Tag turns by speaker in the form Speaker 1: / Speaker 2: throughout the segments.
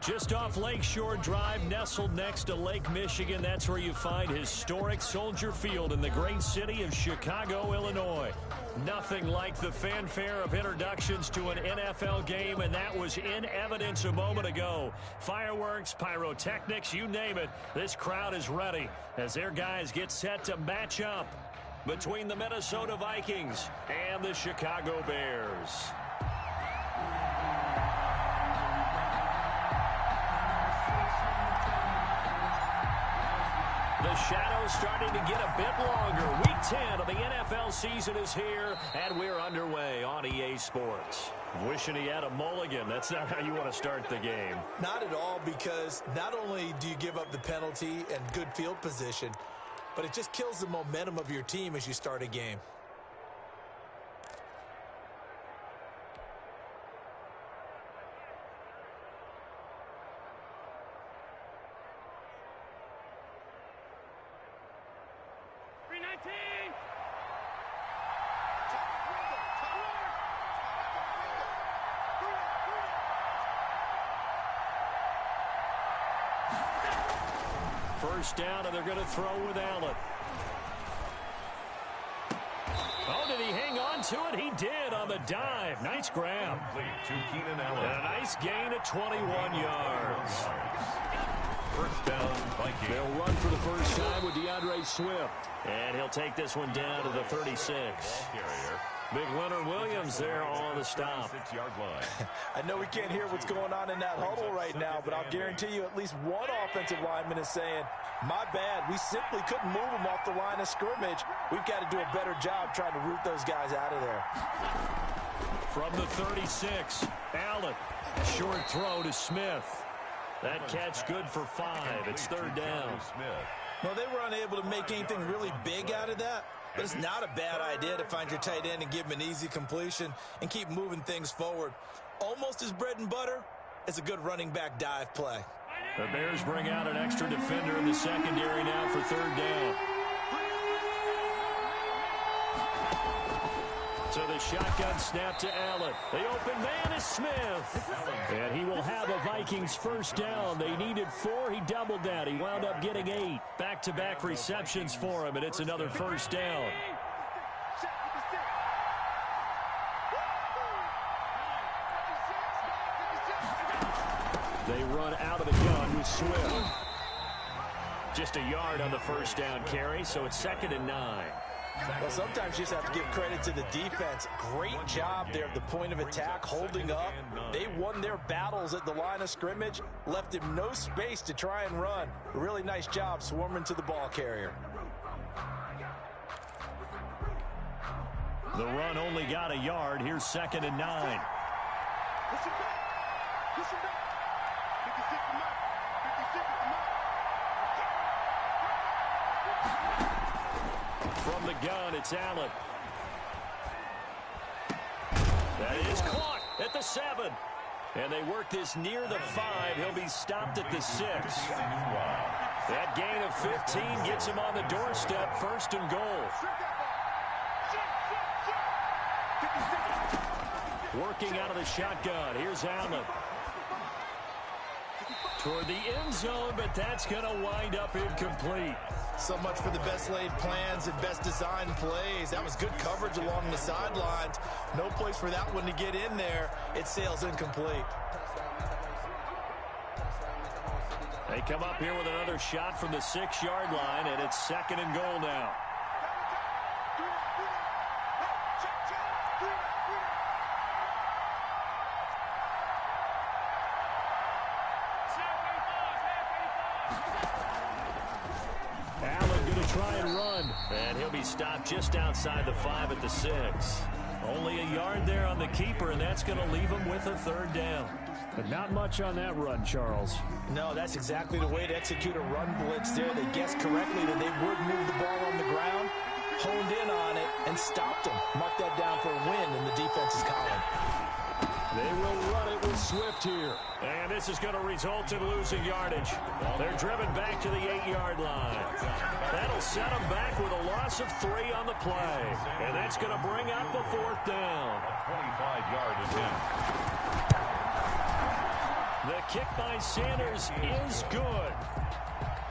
Speaker 1: Just off Lakeshore Drive, nestled next to Lake Michigan. That's where you find historic Soldier Field in the great city of Chicago, Illinois. Nothing like the fanfare of introductions to an NFL game, and that was in evidence a moment ago. Fireworks, pyrotechnics, you name it. This crowd is ready as their guys get set to match up between the Minnesota Vikings and the Chicago Bears. The shadow's starting to get a bit longer. Week 10 of the NFL season is here, and we're underway on EA Sports. Wishing he had a mulligan. That's not how you want to start the game.
Speaker 2: Not at all, because not only do you give up the penalty and good field position, but it just kills the momentum of your team as you start a game.
Speaker 1: First down, and they're going to throw with Allen. Oh, did he hang on to it? He did on the dive. Nice grab.
Speaker 3: To Keenan Allen.
Speaker 1: And a nice gain of 21 yards.
Speaker 3: First down, Vikings.
Speaker 1: They'll run for the first time with DeAndre Swift. And he'll take this one down to the 36. Big Leonard Williams there on the stop.
Speaker 3: 6-yard line.
Speaker 2: I know we can't hear what's going on in that huddle right now, but I'll guarantee you at least one offensive lineman is saying, my bad, we simply couldn't move them off the line of scrimmage. We've got to do a better job trying to root those guys out of there.
Speaker 1: From the 36, Allen. Short throw to Smith. That catch good for 5. It's third down.
Speaker 2: Well, they were unable to make anything really big out of that. But it's not a bad idea to find your tight end and give him an easy completion and keep moving things forward. Almost as bread and butter as a good running back dive play.
Speaker 1: The Bears bring out an extra defender in the secondary now for third down. So the shotgun snap to Allen. The open man is Smith. And he will have a Vikings first down. They needed 4. He doubled that. He wound up getting 8. Back-to-back receptions for him, and it's another first down. They run out of the gun with Swift. Just a yard on the first down carry, so it's 2nd and 9.
Speaker 2: Well, sometimes you just have to give credit to the defense. Great job there at the point of attack, holding up. They won their battles at the line of scrimmage, left him no space to try and run. A really nice job swarming to the ball carrier.
Speaker 1: The run only got a yard. Here's 2nd and 9. From the gun, it's Allen. That is caught at the 7. And they work this near the 5. He'll be stopped at the 6. That gain of 15 gets him on the doorstep, 1st and goal. Working out of the shotgun. Here's Allen. Toward the end zone, but that's going to wind up incomplete.
Speaker 2: So much for the best laid plans and best designed plays. That was good coverage along the sidelines. No place for that one to get in there. It sails incomplete.
Speaker 1: They come up here with another shot from the 6-yard line, and it's 2nd and goal now. And he'll be stopped just outside the 5 at the 6. Only a yard there on the keeper, and that's going to leave him with a 3rd down. But not much on that run, Charles.
Speaker 2: No, that's exactly the way to execute a run blitz there. They guessed correctly that they would move the ball on the ground, honed in on it, and stopped them. Mark that down for a win in the defense's column.
Speaker 1: They will run it with Swift here. And this is going to result in losing yardage. They're driven back to the 8-yard line. That'll set them back with a loss of 3 on the play. And that's going to bring up the 4th down.
Speaker 3: 25-yard attempt.
Speaker 1: The kick by Sanders is good.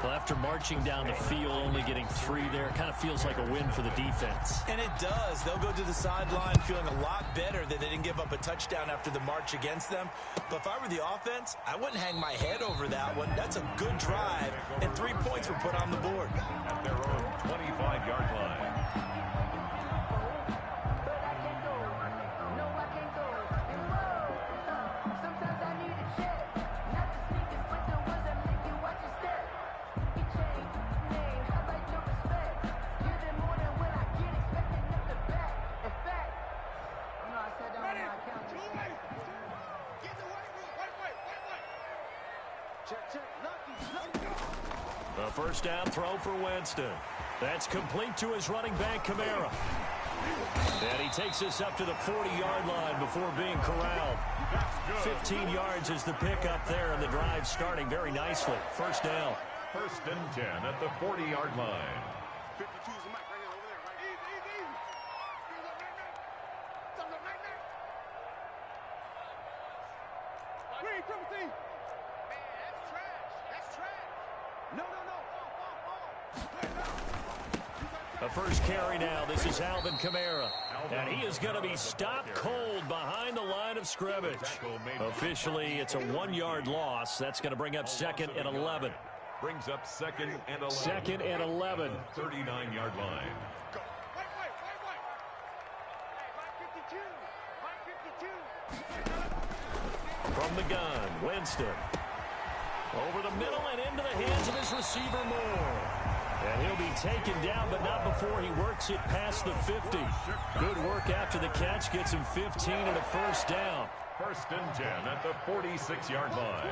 Speaker 1: Well, after marching down the field, only getting 3 there, kind of feels like a win for the defense.
Speaker 2: And it does. They'll go to the sideline feeling a lot better that they didn't give up a touchdown after the march against them. But if I were the offense, I wouldn't hang my head over that one. That's a good drive, and 3 points were put on the board.
Speaker 3: At their own 25-yard line.
Speaker 1: A first down throw for Winston. That's complete to his running back, Kamara. And he takes us up to the 40-yard line before being corralled. 15 yards is the pickup there, and the drive starting very nicely. First down.
Speaker 3: 1st and 10 at the 40-yard line.
Speaker 4: 52 is the mic right here, over there, right? Easy. Green, Timothy. Man, that's trash. That's trash. No.
Speaker 1: A first carry now. This is Alvin Kamara. And he is going to be stopped cold behind the line of scrimmage. Officially, it's a 1-yard loss. That's going to bring up 2nd and 11.
Speaker 3: Brings up 2nd and 11.
Speaker 1: 2nd and 11.
Speaker 3: 39-yard line.
Speaker 4: Wait. 552.
Speaker 1: From the gun, Winston. Over the middle and into the hands of his receiver, Moore. And he'll be taken down, but not before he works it past the 50. Good work after the catch. Gets him 15 and a first down.
Speaker 3: 1st and 10 at the 46-yard line.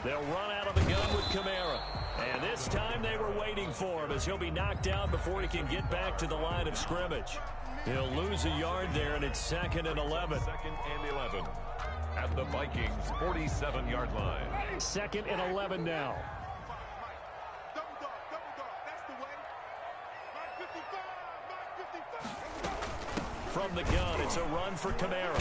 Speaker 1: They'll run out of the gun with Kamara. And this time they were waiting for him as he'll be knocked down before he can get back to the line of scrimmage. He'll lose a yard there, and it's 2nd and 11.
Speaker 3: 2nd and 11 at the Vikings' 47-yard line.
Speaker 1: 2nd and 11 now.
Speaker 4: Double dog. That's the way. 555.
Speaker 1: From the gun, it's a run for Kamara.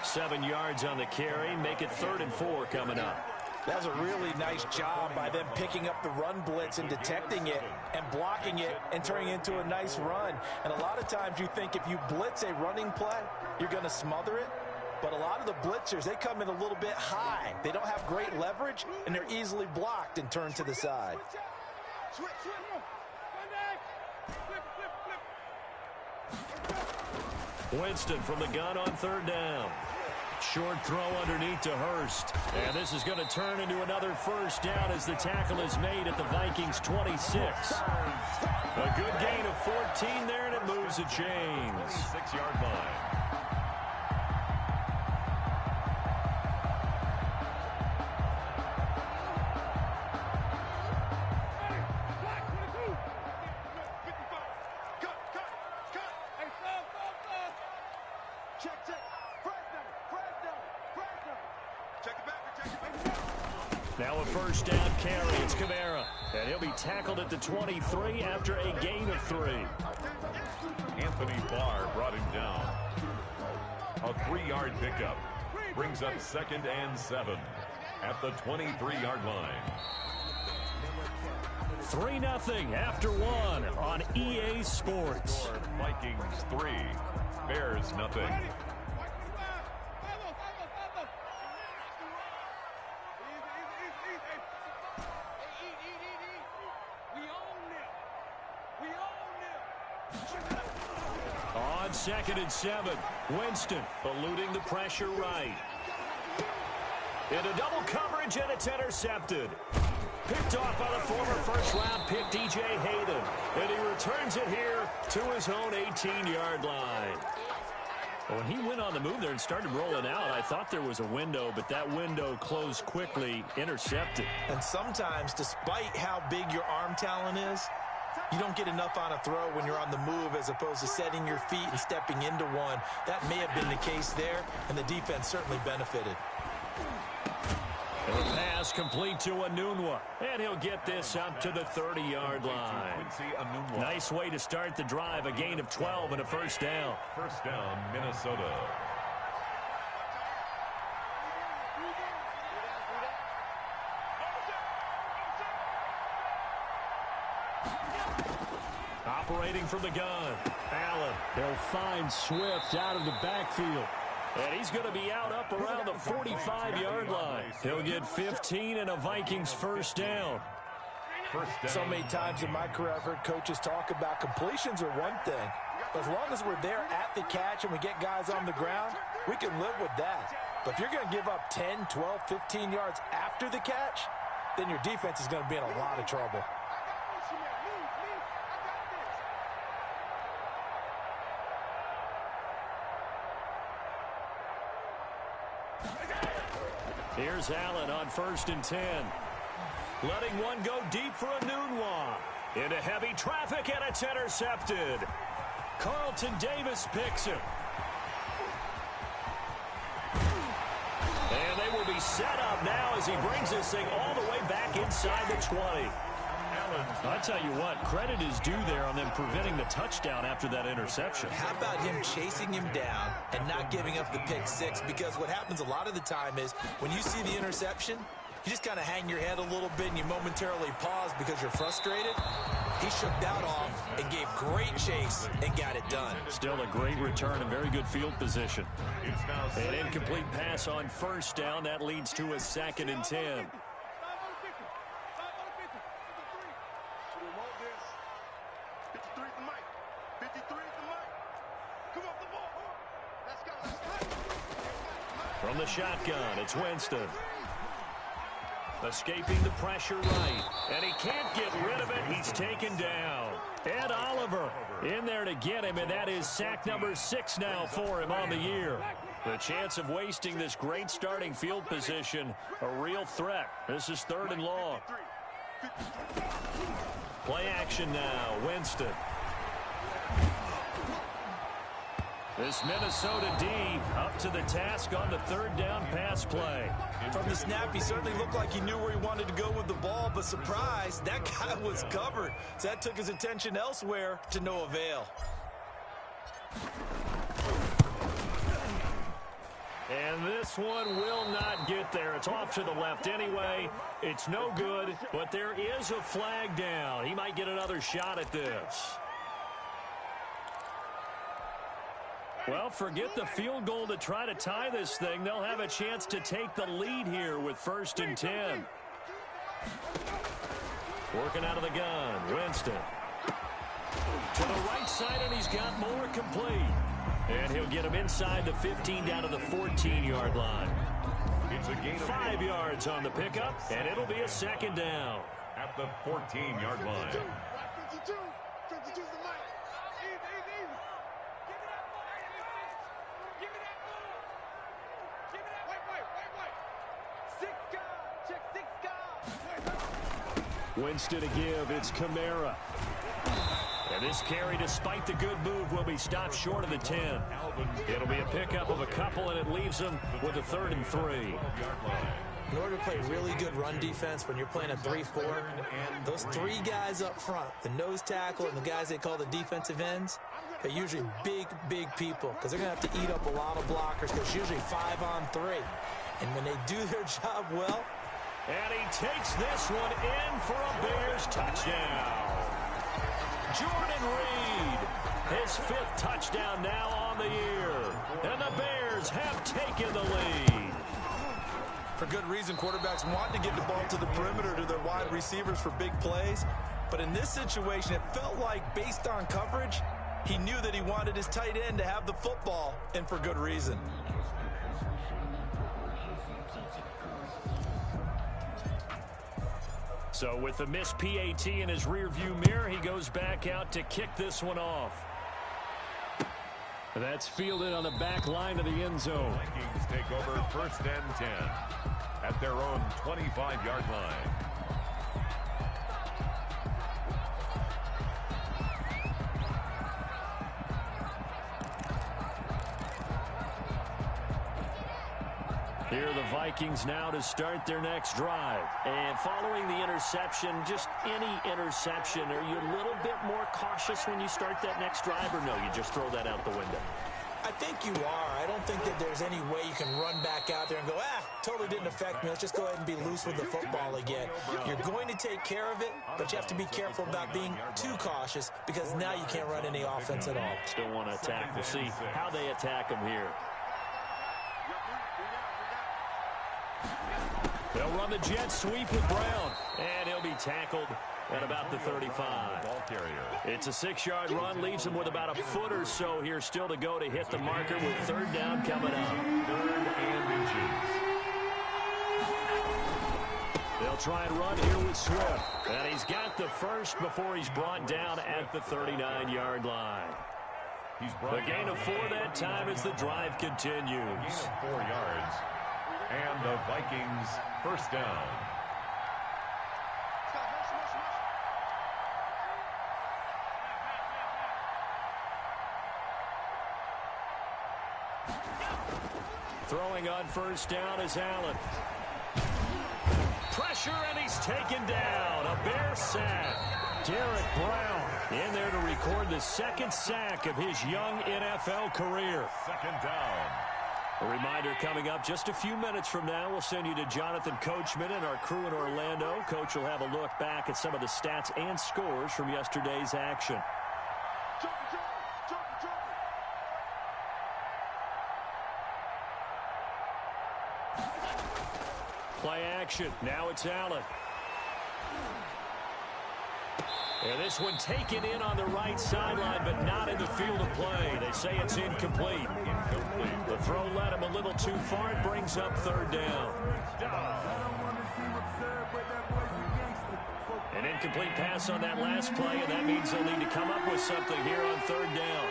Speaker 1: 7 yards on the carry. Make it 3rd and 4 coming up.
Speaker 2: That was a really nice job by them picking up the run blitz and detecting it and blocking it and turning it into a nice run. And a lot of times you think if you blitz a running play, you're going to smother it. But a lot of the blitzers, they come in a little bit high. They don't have great leverage, and they're easily blocked and turned to the side.
Speaker 1: Winston from the gun on 3rd down. Short throw underneath to Hurst. And this is going to turn into another first down as the tackle is made at the Vikings' 26. A good gain of 14 there, and it moves the chains.
Speaker 3: 6-yard line.
Speaker 1: Now a first down carry. It's Kamara. And he'll be tackled at the 23 after a gain of 3.
Speaker 3: Anthony Barr brought him down. A 3-yard pickup. Brings up 2nd and 7 at the 23-yard line.
Speaker 1: 3-0 after 1 on EA Sports.
Speaker 3: Vikings 3, Bears nothing.
Speaker 1: On 2nd and 7, Winston eluding the pressure right. Into double coverage, and it's intercepted. Picked off by the former first-round pick, DJ Hayden. And he returns it here to his own 18-yard line. When he went on the move there and started rolling out, I thought there was a window, but that window closed quickly, intercepted.
Speaker 2: And sometimes, despite how big your arm talent is, you don't get enough on a throw when you're on the move as opposed to setting your feet and stepping into one. That may have been the case there, and the defense certainly benefited.
Speaker 1: And the pass complete to Enunwa. And he'll get this up to the 30-yard line. Nice way to start the drive. A gain of 12 and a first down.
Speaker 3: First down, Minnesota.
Speaker 1: Operating from the gun, Allen. He'll find Swift out of the backfield. And he's going to be out up around the 45-yard line. He'll get 15 and a Vikings first down.
Speaker 2: So many times in my career I've heard coaches talk about completions are one thing. But as long as we're there at the catch and we get guys on the ground, we can live with that. But if you're going to give up 10, 12, 15 yards after the catch, then your defense is going to be in a lot of trouble.
Speaker 1: Here's Allen on 1st and 10. Letting one go deep for Enunwa. Into heavy traffic, and it's intercepted. Carlton Davis picks him. And they will be set up now as he brings this thing all the way back inside the 20. I'll tell you what, credit is due there on them preventing the touchdown after that interception.
Speaker 2: How about him chasing him down and not giving up the pick six? Because what happens a lot of the time is when you see the interception, you just kind of hang your head a little bit and you momentarily pause because you're frustrated. He shook that off and gave great chase and got it done.
Speaker 1: Still a great return and very good field position. An incomplete pass on 1st down. That leads to a 2nd and 10. From the shotgun, it's Winston. Escaping the pressure right. And he can't get rid of it. He's taken down. Ed Oliver in there to get him, and that is sack number 6 now for him on the year. The chance of wasting this great starting field position, a real threat. This is 3rd and long. Play action now, Winston. This Minnesota D up to the task on the 3rd down pass play.
Speaker 2: From the snap, he certainly looked like he knew where he wanted to go with the ball, but surprise, that guy was covered. So that took his attention elsewhere to no avail.
Speaker 1: And this one will not get there. It's off to the left anyway. It's no good, but there is a flag down. He might get another shot at this. Well, forget the field goal to try to tie this thing. They'll have a chance to take the lead here with 1st and 10. Working out of the gun, Winston. To the right side, and he's got more complete. And he'll get him inside the 15 down to the 14-yard line.
Speaker 3: It's a gain of
Speaker 1: 5 yards on the pickup, and it'll be a 2nd down.
Speaker 3: At the 14-yard line.
Speaker 4: 52. 52's the mic. Easy. Give me that ball. Give me that. Wait. 6 guard. Check 6 guard.
Speaker 1: Winston to give. It's Kamara. And this carry, despite the good move, will be stopped short of the 10. It'll be a pickup of a couple, and it leaves them with a 3rd and 3.
Speaker 2: In order to play really good run defense when you're playing a 3-4, those 3 guys up front, the nose tackle and the guys they call the defensive ends, they're usually big people because they're going to have to eat up a lot of blockers because it's usually 5-on-3. And when they do their job well.
Speaker 1: And he takes this one in for a Bears touchdown. Jordan Reed, his 5th touchdown now on the year. And the Bears have taken the lead.
Speaker 2: For good reason, quarterbacks want to get the ball to the perimeter to their wide receivers for big plays. But in this situation, it felt like, based on coverage, he knew that he wanted his tight end to have the football, and for good reason.
Speaker 1: So with the missed PAT in his rearview mirror, he goes back out to kick this one off. That's fielded on the back line of the end zone.
Speaker 3: Vikings take over 1st and 10 at their own 25-yard line.
Speaker 1: Here are the Vikings now to start their next drive. And following the interception, just any interception, are you a little bit more cautious when you start that next drive, or no, you just throw that out the window?
Speaker 2: I think you are. I don't think that there's any way you can run back out there and go, totally didn't affect me. Let's just go ahead and be loose with the football again. You're going to take care of it, but you have to be careful about being too cautious because now you can't run any offense at all.
Speaker 1: Still want to attack. We'll see how they attack them here. They'll run the jet sweep with Brown, and he'll be tackled at about the 35. It's a 6-yard run, leaves him with about a foot or so here still to go to hit the marker with third down coming up.
Speaker 3: 3rd and inches.
Speaker 1: They'll try and run here with Swift, and he's got the first before he's brought down at the 39-yard line. The gain of 4 that time as the drive continues.
Speaker 3: 4 yards. And the Vikings first down.
Speaker 1: Throwing on first down is Allen. Pressure, and he's taken down. A Bear sack. Derek Brown in there to record the second sack of his young NFL career.
Speaker 3: 2nd down.
Speaker 1: A reminder coming up just a few minutes from now, we'll send you to Jonathan Coachman and our crew in Orlando. Coach will have a look back at some of the stats and scores from yesterday's action. Play action. Now it's Allen. And this one taken in on the right sideline, but not in the field of play. They say it's incomplete. The throw led him a little too far. It brings up third down. An incomplete pass on that last play, and that means they'll need to come up with something here on third down.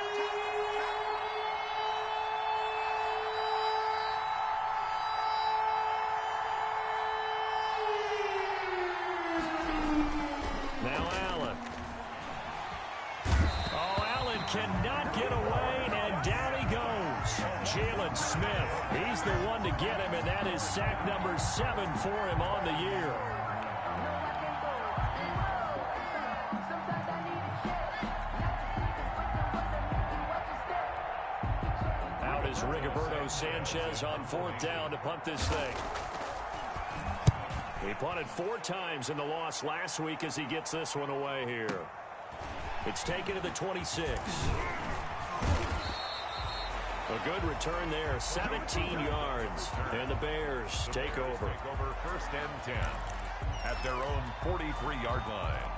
Speaker 1: Cannot get away, and down he goes. Jalen Smith, he's the one to get him, and that is sack number 7 for him on the year. Out is Rigoberto Sanchez on 4th down to punt this thing. He punted 4 times in the loss last week as he gets this one away here. It's taken to the 26. A good return there, 17 yards. And the Bears take over.
Speaker 3: 1st and 10 at their own 43-yard line.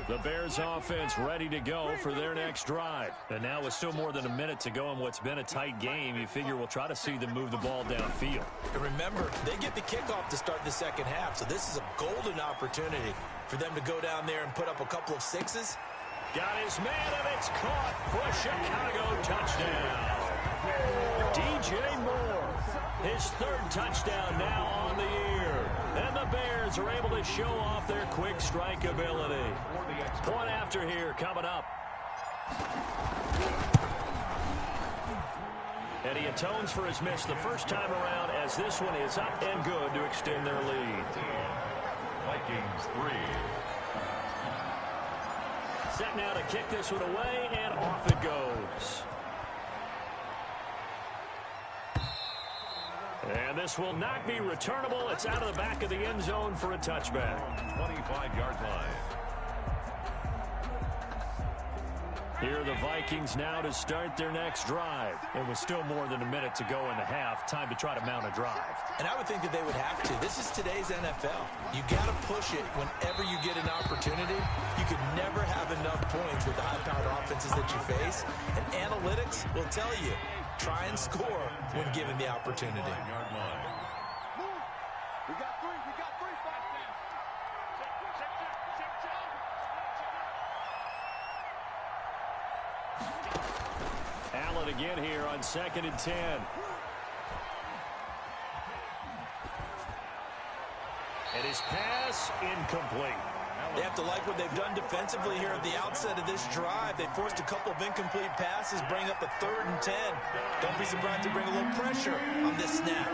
Speaker 1: The Bears offense ready to go for their next drive. And now with still more than a minute to go in what's been a tight game, you figure we'll try to see them move the ball downfield.
Speaker 2: And remember, they get the kickoff to start the second half, so this is a golden opportunity for them to go down there and put up a couple of 6s.
Speaker 1: Got his man, and it's caught for a Chicago touchdown. DJ Moore, his 3rd touchdown now on the year. And the Bears are able to show off their quick strike ability. Point after here coming up. And he atones for his miss the first time around as this one is up and good to extend their lead.
Speaker 3: Vikings 3.
Speaker 1: Set now to kick this one away, and off it goes. And this will not be returnable. It's out of the back of the end zone for a touchback.
Speaker 3: 25-yard line.
Speaker 1: Here are the Vikings now to start their next drive. And with still more than a minute to go in the half, time to try to mount a drive.
Speaker 2: And I would think that they would have to. This is today's NFL. You got to push it whenever you get an opportunity. You could never have enough points with the high-powered offenses that you face. And analytics will tell you, try and score when given the opportunity.
Speaker 3: Yard line.
Speaker 4: We got 3. We got 3.
Speaker 1: Allen again here on 2nd and 10. And his pass incomplete.
Speaker 2: They have to like what they've done defensively here at the outset of this drive. They forced a couple of incomplete passes, bring up a 3rd and 10. Don't be surprised to bring a little pressure on this snap.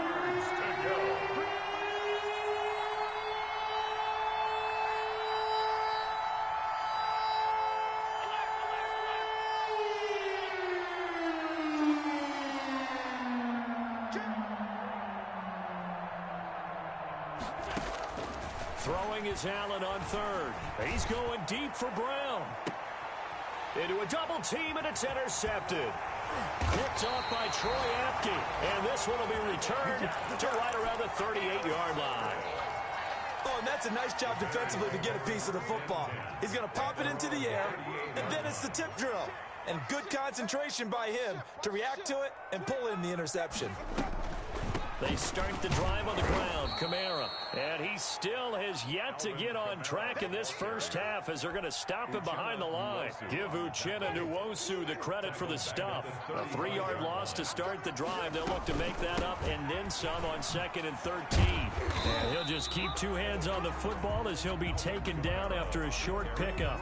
Speaker 1: Throwing is Allen on 3rd. He's going deep for Brown. Into a double team, and it's intercepted. Picked off by Troy Apke. And this one will be returned to right around the 38-yard line.
Speaker 2: Oh, and that's a nice job defensively to get a piece of the football. He's going to pop it into the air, and then it's the tip drill. And good concentration by him to react to it and pull in the interception.
Speaker 1: They start the drive on the ground. Kamara. And he still has yet to get on track in this first half as they're going to stop him behind the line. Give Uchenna Nwosu the credit for the stuff. A 3-yard loss to start the drive. They'll look to make that up and then some on 2nd and 13. And he'll just keep 2 hands on the football as he'll be taken down after a short pickup.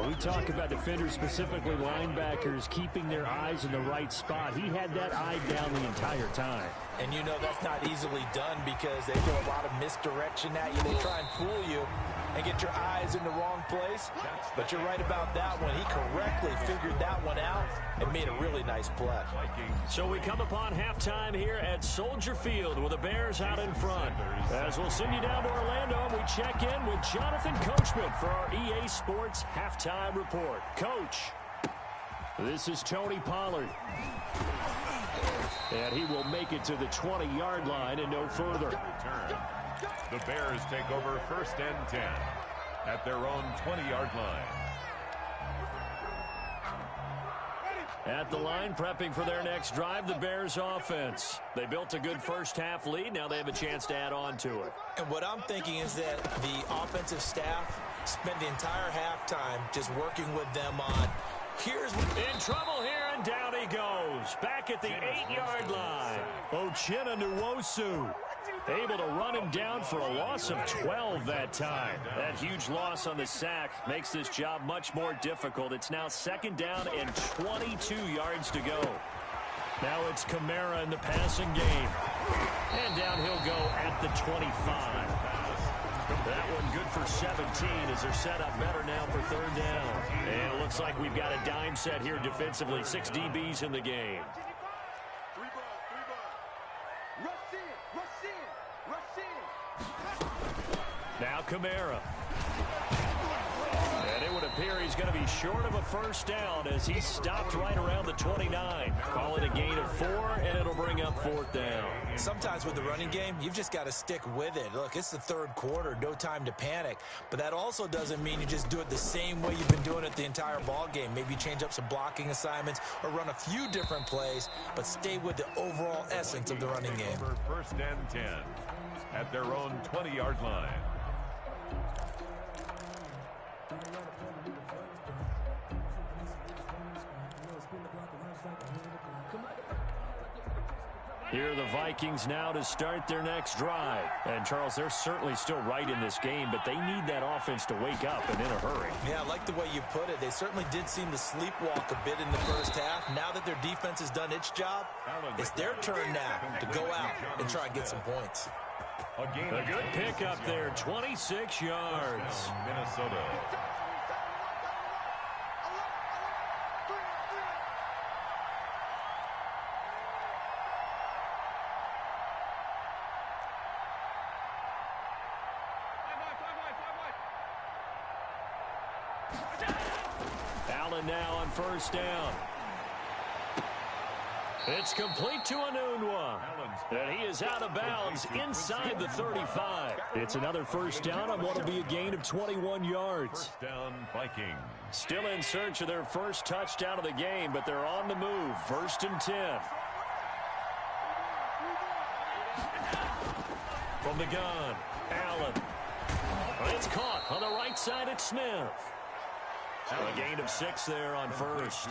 Speaker 1: We talk about defenders, specifically linebackers, keeping their eyes in the right spot. He had that eye down the entire time.
Speaker 2: And you know that's not easily done because they throw a lot of misdirection at you. They try and fool you and get your eyes in the wrong place. But you're right about that one. He correctly figured that one out and made a really nice play.
Speaker 1: So we come upon halftime here at Soldier Field with the Bears out in front. As we'll send you down to Orlando, we check in with Jonathan Coachman for our EA Sports Halftime Report. Coach, this is Tony Pollard. And he will make it to the 20-yard line and no further.
Speaker 3: The Bears take over 1st and 10 at their own 20-yard line.
Speaker 1: At the line, prepping for their next drive, the Bears offense. They built a good first-half lead. Now they have a chance to add on to it.
Speaker 2: And what I'm thinking is that the offensive staff spent the entire halftime just working with them on here's what...
Speaker 1: In trouble here, and down he goes. Back at the 8-yard line. Uchenna Nwosu able to run him down for a loss of 12 that time. That huge loss on the sack makes this job much more difficult. It's now 2nd down and 22 yards to go. Now it's Kamara in the passing game. And down he'll go at the 25. That one good for 17 as they're set up better now for 3rd down. And it looks like we've got a dime set here defensively. 6 DBs in the game. Now Kamara. And it would appear he's going to be short of a first down as he stopped right around the 29. Call it a gain of 4, and it'll bring up 4th down.
Speaker 2: Sometimes with the running game, you've just got to stick with it. Look, it's the 3rd quarter, no time to panic. But that also doesn't mean you just do it the same way you've been doing it the entire ball game. Maybe change up some blocking assignments or run a few different plays, but stay with the overall essence of the running game.
Speaker 3: 1st and 10 at their own 20-yard line.
Speaker 1: Here are the Vikings now to start their next drive. And, Charles, they're certainly still right in this game, but they need that offense to wake up and in a hurry.
Speaker 2: Yeah, I like the way you put it. They certainly did seem to sleepwalk a bit in the first half. Now that their defense has done its job, it's their turn now to go out and try and get some points.
Speaker 1: A good pickup there, 26 yards.
Speaker 3: Minnesota.
Speaker 1: Allen now on 1st down. It's complete to Anunwa. And he is out of bounds inside the 35. It's another 1st down on what will be a gain of 21 yards.
Speaker 3: 1st down, Vikings.
Speaker 1: Still in search of their first touchdown of the game, but they're on the move. 1st and 10. From the gun, Allen. It's caught on the right side at Smith. A gain of 6 there on first.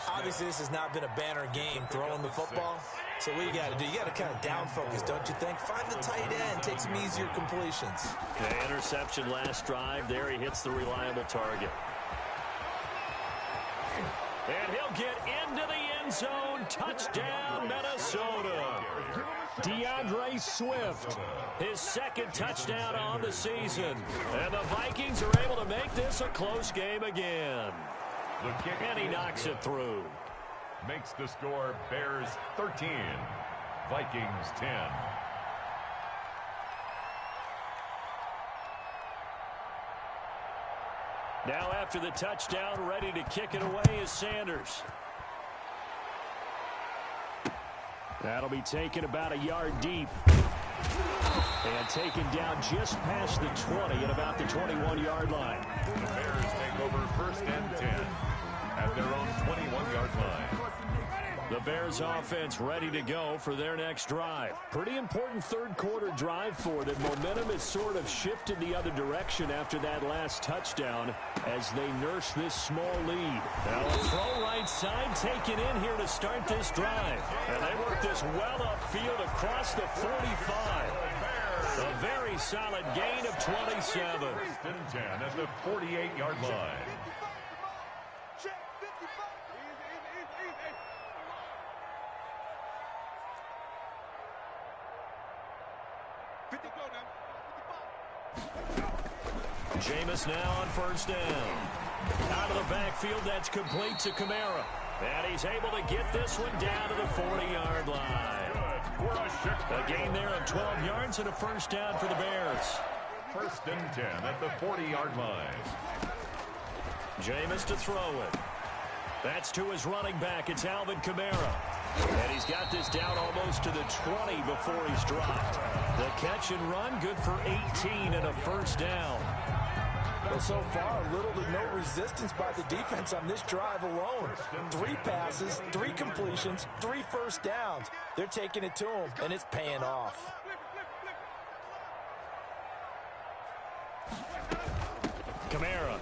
Speaker 2: Obviously, this has not been a banner game throwing the football. So what you got to do, you got to kind of down focus, don't you think? Find the tight end, take some easier completions.
Speaker 1: The interception last drive. There he hits the reliable target. And he'll get into the end zone. Touchdown, Minnesota. DeAndre Swift, his second touchdown on the season. And the Vikings are able to make this a close game again. And he knocks it through.
Speaker 3: Makes the score Bears 13, Vikings 10.
Speaker 1: Now after the touchdown, ready to kick it away is Sanders. That'll be taken about a yard deep. And taken down just past the 20 at about the 21-yard line.
Speaker 3: The Bears take over first and 10 at their own 21-yard line.
Speaker 1: The Bears offense ready to go for their next drive. Pretty important third quarter drive for them. Momentum has sort of shifted the other direction after that last touchdown as they nurse this small lead. Now a throw right side taken in here to start this drive. And they work this well upfield across the 45. A very solid gain of 27.
Speaker 3: First and 10 at the 48-yard line.
Speaker 1: Jameis now on first down. Out of the backfield, that's complete to Kamara. And he's able to get this one down to the 40-yard line. A gain there of 12 yards and a first down for the Bears.
Speaker 3: First and 10 at the 40-yard line.
Speaker 1: Jameis to throw it. That's to his running back. It's Alvin Kamara. And he's got this down almost to the 20 before he's dropped. The catch and run, good for 18 and a first down.
Speaker 2: Well, so far, little to no resistance by the defense on this drive alone. 3 passes, 3 completions, 3 first downs. They're taking it to him, and it's paying off.
Speaker 1: Kamara.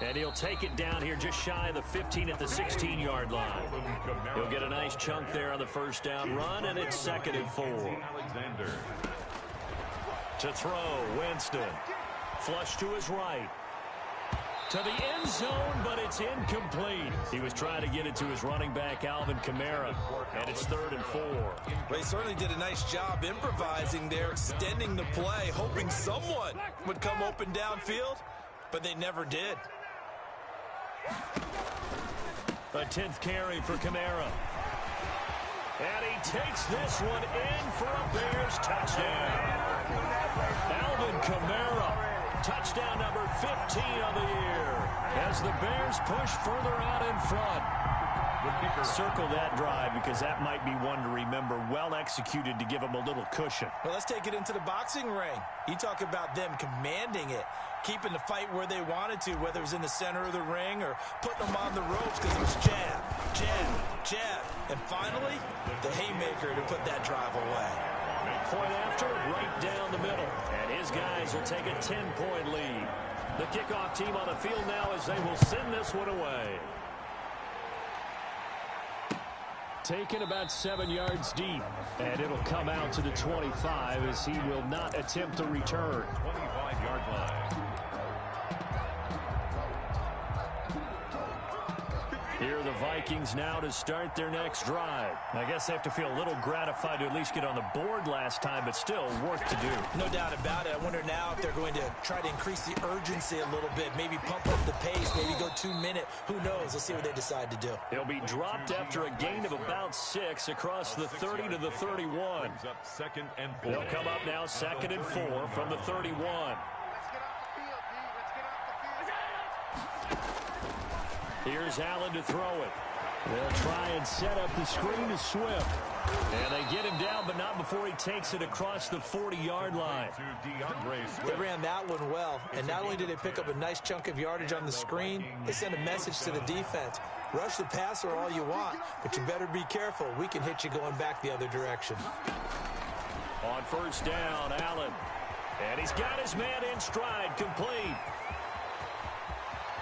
Speaker 1: And he'll take it down here just shy of the 15 at the 16-yard line. He'll get a nice chunk there on the first down run, and it's 2nd and 4.
Speaker 3: Alexander.
Speaker 1: To throw, Winston. Flush to his right. To the end zone, but it's incomplete. He was trying to get it to his running back, Alvin Kamara, and it's 3rd and 4.
Speaker 2: Well, he certainly did a nice job improvising there, extending the play, hoping someone would come open downfield, but they never did.
Speaker 1: A 10th carry for Kamara. And he takes this one in for a Bears touchdown. Alvin Kamara, touchdown number 15 on the year, as the Bears push further out in front. Circle that drive because that might be one to remember. Well executed to give them a little cushion.
Speaker 2: Well, let's take it into the boxing ring. You talk about them commanding it, keeping the fight where they wanted to, whether it was in the center of the ring or putting them on the ropes because it was jab, jab, jab. And finally, the haymaker to put that drive away.
Speaker 1: Point after, right down the middle. And his guys will take a 10-point lead. The kickoff team on the field now as they will send this one away. Taken about 7 yards deep. And it'll come out to the 25 as he will not attempt to return.
Speaker 3: 25-yard line.
Speaker 1: Here are the Vikings now to start their next drive. I guess they have to feel a little gratified to at least get on the board last time, but still work to do.
Speaker 2: No doubt about it. I wonder now if they're going to try to increase the urgency a little bit, maybe pump up the pace, maybe go 2 minute. Who knows? Let's see what they decide to do.
Speaker 1: He'll be dropped after a gain of about 6 across the 30 to the 31.
Speaker 3: Brings up 2nd and 4.
Speaker 1: They'll come up now 2nd and 4 from the 31. Here's Allen to throw it. They'll try and set up the screen to Swift. And they get him down, but not before he takes it across the 40-yard line.
Speaker 3: To DeAndre Swift.
Speaker 2: They ran that one well, and not only did they pick up a nice chunk of yardage on the screen, they sent a message to the defense. Rush the passer all you want, but you better be careful. We can hit you going back the other direction.
Speaker 1: On first down, Allen. And he's got his man in stride, complete.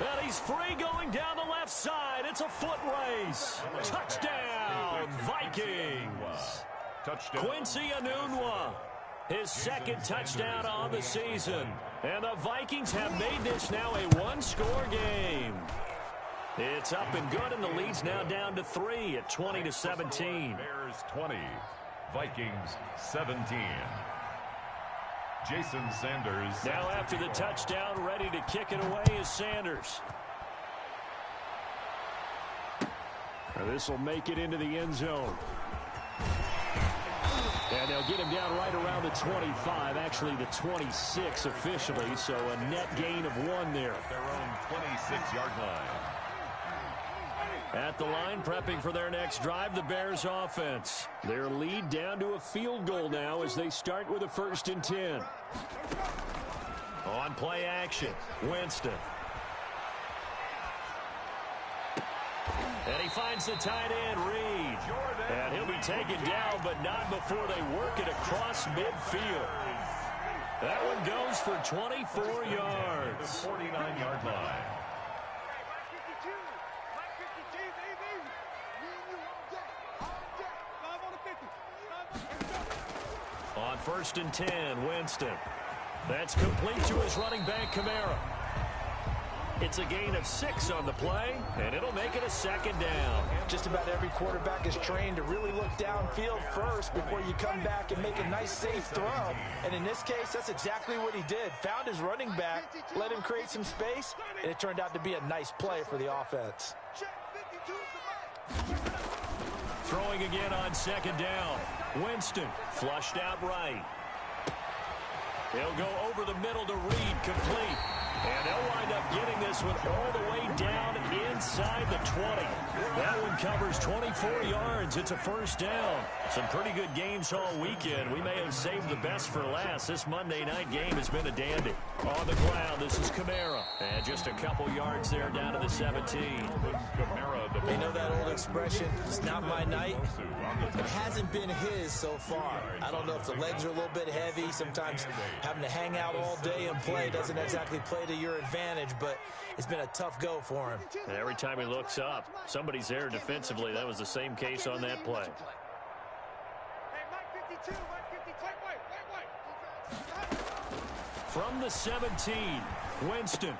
Speaker 1: And he's free going down the left side. It's a foot race. Touchdown, Vikings.
Speaker 3: Touchdown.
Speaker 1: Quincy Enunwa, his second touchdown on the season. And the Vikings have made this now a one-score game. It's up and good, and the lead's now down to 3 at 20-17.
Speaker 3: Bears 20, Vikings 17. Jason Sanders.
Speaker 1: Now after the touchdown, ready to kick it away is Sanders. This will make it into the end zone. And they'll get him down right around the 25, actually the 26 officially, so a net gain of 1 there.
Speaker 3: At their own 26-yard line.
Speaker 1: At the line, prepping for their next drive, the Bears offense. Their lead down to a field goal now as they start with a 1st and 10. On play action, Winston. And he finds the tight end, Reed. And he'll be taken down, but not before they work it across midfield. That one goes for 24 yards.
Speaker 3: The 49-yard line.
Speaker 1: On 1st and 10, Winston. That's complete to his running back, Kamara. It's a gain of 6 on the play, and it'll make it a 2nd down.
Speaker 2: Just about every quarterback is trained to really look downfield first before you come back and make a nice, safe throw. And in this case, that's exactly what he did. Found his running back, let him create some space, and it turned out to be a nice play for the offense.
Speaker 1: Throwing again on 2nd down. Winston flushed out right. He'll go over the middle to Reed, complete. And they'll wind up getting this one all the way down inside the 20. That one covers 24 yards. It's a 1st down. Some pretty good games all weekend. We may have saved the best for last. This Monday night game has been a dandy. On the ground, this is Kamara. And just a couple yards there down to the 17.
Speaker 2: You know that old expression, it's not my night? It hasn't been his so far. I don't know if the legs are a little bit heavy. Sometimes having to hang out all day and play doesn't exactly play to your advantage, but it's been a tough go for him.
Speaker 1: And every time he looks up, somebody's there defensively. That was the same case on that play. From the 17, Winston.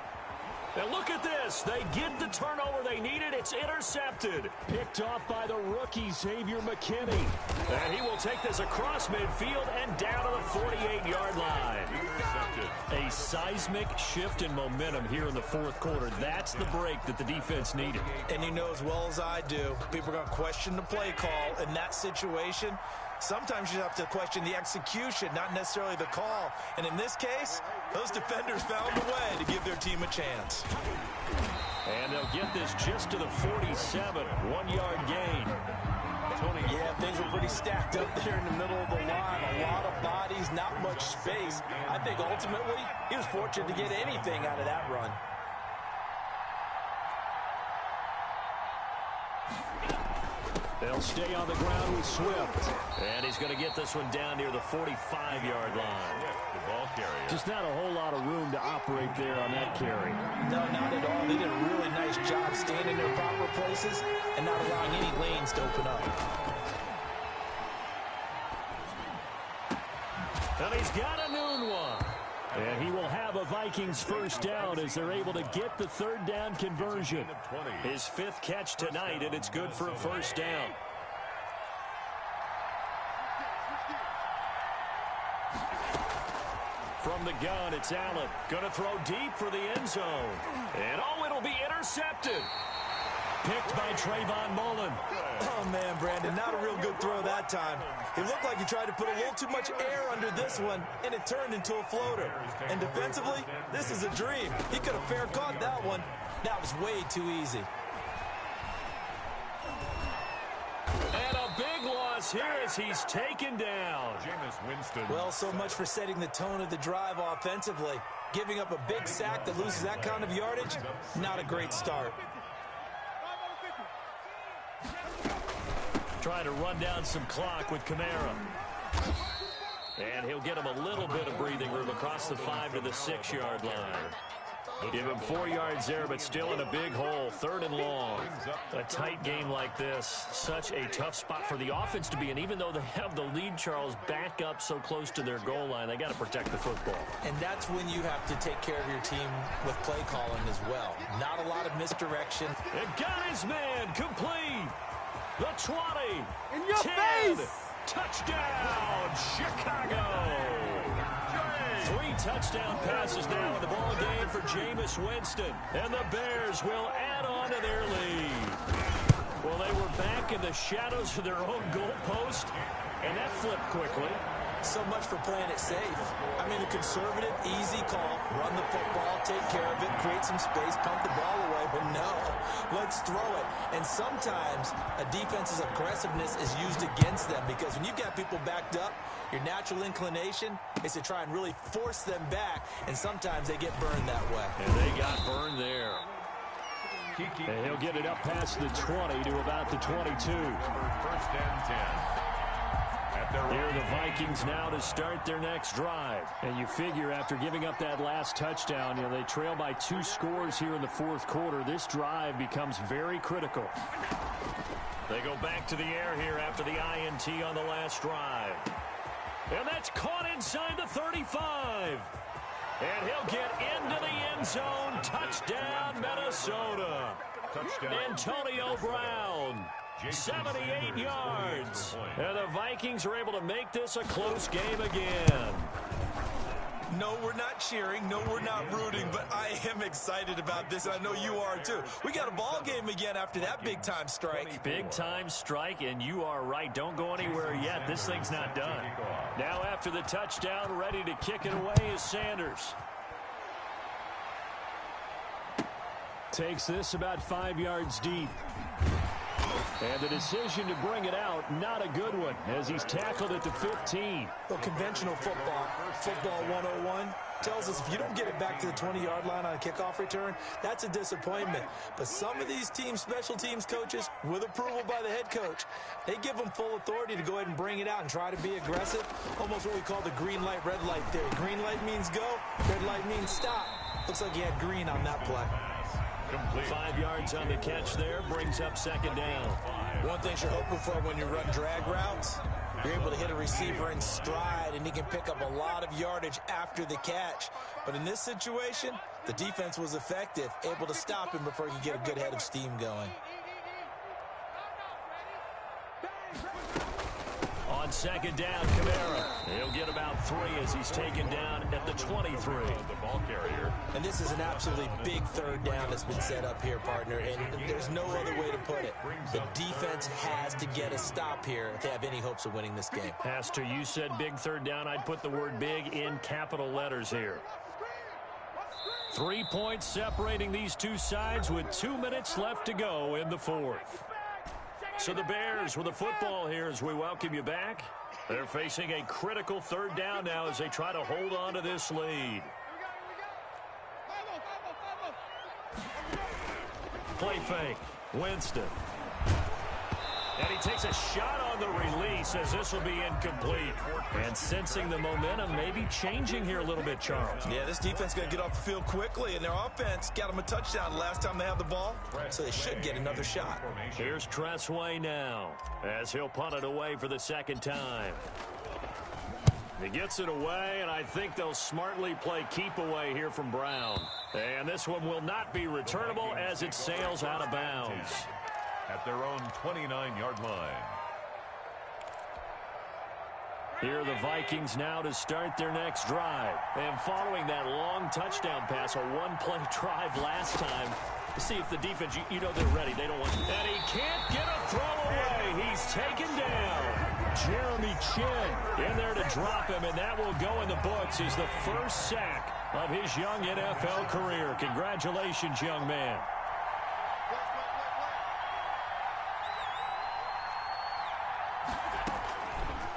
Speaker 1: Now look at this. They get the turnover they needed. It's intercepted. Picked off by the rookie, Xavier McKinney. And he will take this across midfield and down to the 48-yard line. Intercepted. A seismic shift in momentum here in the 4th quarter. That's the break that the defense needed.
Speaker 2: And you know as well as I do, people are going to question the play call in that situation. Sometimes you have to question the execution, not necessarily the call. And in this case, those defenders found a way to give their team a chance.
Speaker 1: And they'll get this just to the 47, 1-yard gain.
Speaker 2: Yeah, things were pretty stacked up there in the middle of the line. A lot of bodies, not much space. I think ultimately he was fortunate to get anything out of that run.
Speaker 1: They'll stay on the ground with Swift. And he's going to get this one down near the 45-yard line.
Speaker 3: The ball carrier.
Speaker 1: Just not a whole lot of room to operate there on that carry.
Speaker 2: No, not at all. They did a really nice job staying in their proper places and not allowing any lanes to open up.
Speaker 1: And he's got a noon one. And he will have a Vikings 1st down as they're able to get the 3rd down conversion. His 5th catch tonight, and it's good for a 1st down. From the gun, it's Allen. Going to throw deep for the end zone. And oh, it'll be intercepted. Picked by Trayvon Mullen.
Speaker 2: Oh, man, Brandon, not a real good throw that time. It looked like he tried to put a little too much air under this one, and it turned into a floater. And defensively, this is a dream. He could have fair caught that one. That was way too easy.
Speaker 1: And a big loss here as he's taken down.
Speaker 3: Jameis Winston.
Speaker 2: Well, so much for setting the tone of the drive offensively. Giving up a big sack that loses that kind of yardage, not a great start.
Speaker 1: Trying to run down some clock with Kamara. And he'll get him a little bit of breathing room across the 5 to the 6-yard line. Give him 4 yards there, but still in a big hole. 3rd and long. A tight game like this, such a tough spot for the offense to be in. Even though they have the lead, Charles, back up so close to their goal line, they got to protect the football.
Speaker 2: And that's when you have to take care of your team with play calling as well. Not a lot of misdirection.
Speaker 1: It got his man complete. The 20.
Speaker 4: In your
Speaker 1: 10.
Speaker 4: face.
Speaker 1: Touchdown, Chicago. 3 touchdown passes now in the ball game for Jameis Winston. And the Bears will add on to their lead. Well, they were back in the shadows of their own goalpost, and that flipped quickly.
Speaker 2: So much for playing it safe. I mean, a conservative, easy call. Run the football, take care of it, create some space, pump the ball away. But no, let's throw it. And sometimes a defense's aggressiveness is used against them because when you've got people backed up, your natural inclination is to try and really force them back, and sometimes they get burned that way.
Speaker 1: And they got burned there. And he'll get it up past the 20 to about the 22.
Speaker 3: 1st and 10.
Speaker 1: Here are the Vikings now to start their next drive. And you figure after giving up that last touchdown, they trail by 2 scores here in the 4th quarter. This drive becomes very critical. They go back to the air here after the INT on the last drive. And that's caught inside the 35. And he'll get into the end zone. Touchdown, Minnesota.
Speaker 3: Touchdown.
Speaker 1: Antonio Brown. 78 yards. And the Vikings are able to make this a close game again.
Speaker 2: No, we're not cheering. No, we're not rooting. But I am excited about this, and I know you are too. We got a ball game again after that big-time strike.
Speaker 1: Big-time strike, and you are right. Don't go anywhere yet. This thing's not done. Now after the touchdown, ready to kick it away is Sanders. Takes this about 5 yards deep. And the decision to bring it out, not a good one, as he's tackled at the 15.
Speaker 2: Well, conventional football 101, tells us if you don't get it back to the 20-yard line on a kickoff return, that's a disappointment. But some of these special teams coaches, with approval by the head coach, they give them full authority to go ahead and bring it out and try to be aggressive, almost what we call the green light, red light theory. Green light means go, red light means stop. Looks like he had green on that play.
Speaker 3: Complete.
Speaker 1: 5 yards on the catch there, brings up 2nd down.
Speaker 2: One thing you're hoping for when you run drag routes, you're able to hit a receiver in stride, and he can pick up a lot of yardage after the catch. But in this situation, the defense was effective, able to stop him before he could get a good head of steam going.
Speaker 1: On 2nd down, Kamara. He'll get about 3 as he's taken down at the 23.
Speaker 3: The ball carrier.
Speaker 2: And this is an absolutely big 3rd down that's been set up here, partner, and there's no other way to put it. The defense has to get a stop here if they have any hopes of winning this game.
Speaker 1: Pastor, you said big 3rd down. I'd put the word big in capital letters here. 3 points separating these two sides with 2 minutes left to go in the 4th. So the Bears with the football here as we welcome you back. They're facing a critical 3rd down now as they try to hold on to this lead. Play fake. Winston. And he takes a shot on the release as this will be incomplete. And sensing the momentum maybe changing here a little bit, Charles.
Speaker 2: Yeah, this defense is going to get off the field quickly, and their offense got them a touchdown last time they had the ball, so they should get another shot.
Speaker 1: Here's Tressway now as he'll punt it away for the 2nd time. He gets it away, and I think they'll smartly play keep away here from Brown. And this one will not be returnable as it sails out of bounds.
Speaker 3: At their own 29-yard line.
Speaker 1: Here are the Vikings now to start their next drive. And following that long touchdown pass, a one-play drive last time, to see if the defense, you know they're ready. They don't want to. And he can't get a throw away. He's taken down. Jeremy Chinn in there to drop him, and that will go in the books. He's the first sack of his young NFL career. Congratulations, young man.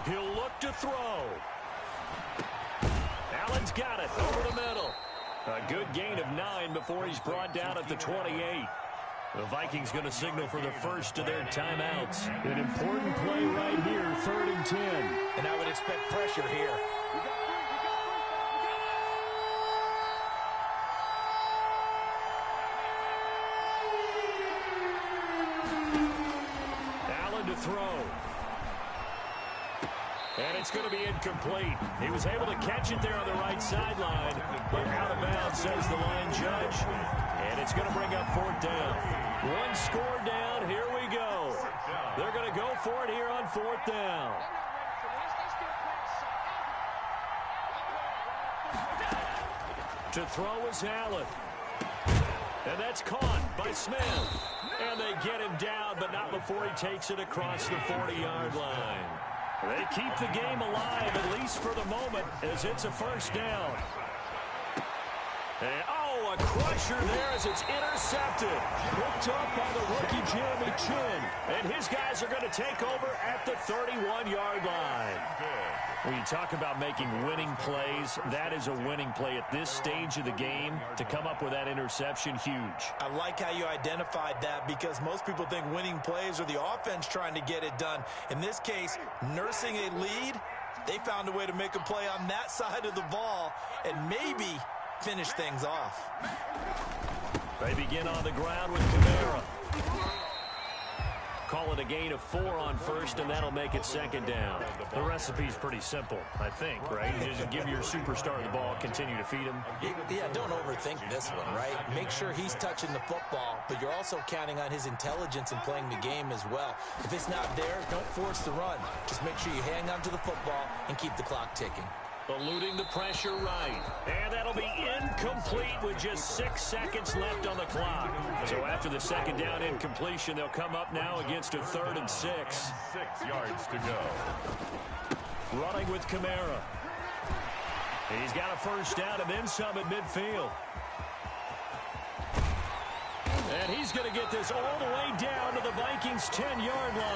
Speaker 1: He'll look to throw. Allen's got it over the middle. A good gain of 9 before he's brought down at the 28. The Vikings going to signal for the first of their timeouts. An important play right here, 3rd and 10.
Speaker 2: And I would expect pressure here.
Speaker 1: throw. And it's going to be incomplete. He was able to catch it there on the right sideline, but out of bounds, says the line judge. And it's going to bring up 4th down. One score down. Here we go. They're going to go for it here on 4th down. To throw is Allen. And that's caught by Smith. And they get him down, but not before he takes it across the 40-yard line. They keep the game alive, at least for the moment, as it's a 1st down. And, a crusher there as it's intercepted. Picked up by the rookie Jeremy Chin. And his guys are going to take over at the 31-yard line. When you talk about making winning plays, that is a winning play at this stage of the game. To come up with that interception, huge.
Speaker 2: I like how you identified that, because most people think winning plays are the offense trying to get it done. In this case, nursing a lead, they found a way to make a play on that side of the ball and maybe finish things off.
Speaker 1: They begin on the ground with Kamara. Call it a gain of 4 on 1st, and that'll make it 2nd down. The recipe's pretty simple, I think, right? You just give your superstar the ball, continue to feed him.
Speaker 2: Yeah, don't overthink this one, right? Make sure he's touching the football, but you're also counting on his intelligence in playing the game as well. If it's not there, don't force the run. Just make sure you hang on to the football and keep the clock ticking.
Speaker 1: Eluding the pressure right. And that'll be incomplete with just 6 seconds left on the clock. So after the 2nd down incompletion, they'll come up now against a 3rd and 6.
Speaker 3: 6 yards to go.
Speaker 1: Running with Kamara. He's got a 1st down and then some at midfield. And he's going to get this all the way down to the Vikings' 10-yard line.